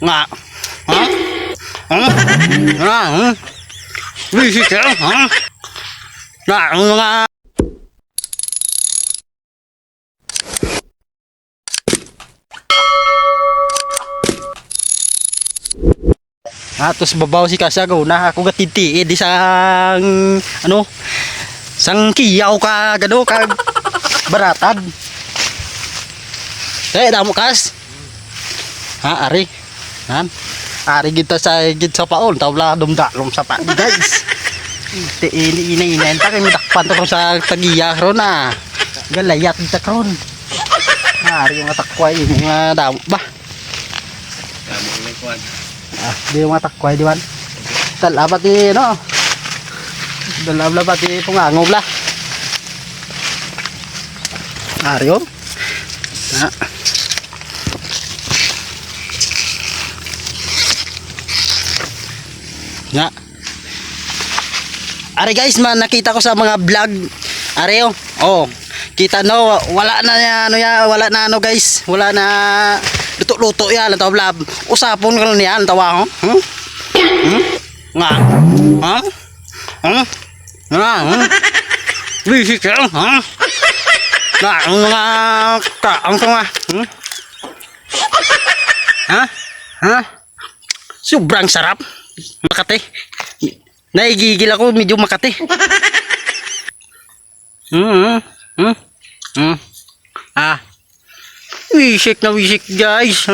Nga. Ha? Visit ka? Ha? Nga. Tapos babaw si Kasagaw na ako gatiti di sang ano sang kiyaw ka gado ka baratad. Damo kas. Ha ari. Han. Ari kita sa gid sa paon tawla dumdalom sa pa guys. Ti ini enta kay midakpan to sa tagiya ron na. Galayat ta kron. Ari yung atakway mga damo ba. Damo ni kuan. Di yung matakway di man. Talabat di no. Dalabla pati pungangob la. Ario. Na. Na. Ari guys, man nakita ko sa mga vlog. Ario. Oh. Kita no, wala na ano ya, wala na ano guys. Wala na luto-luto yan, taw blab. Usapon ko niyan, tawa ho. Nga. Ha? Ha? Nga. Visit ka, ha? Nga, mga kaang ko nga. Ha? Ha? Sobrang sarap. Makati. Naigigil ako, medyo makati. Ah. Wisik na wisik guys.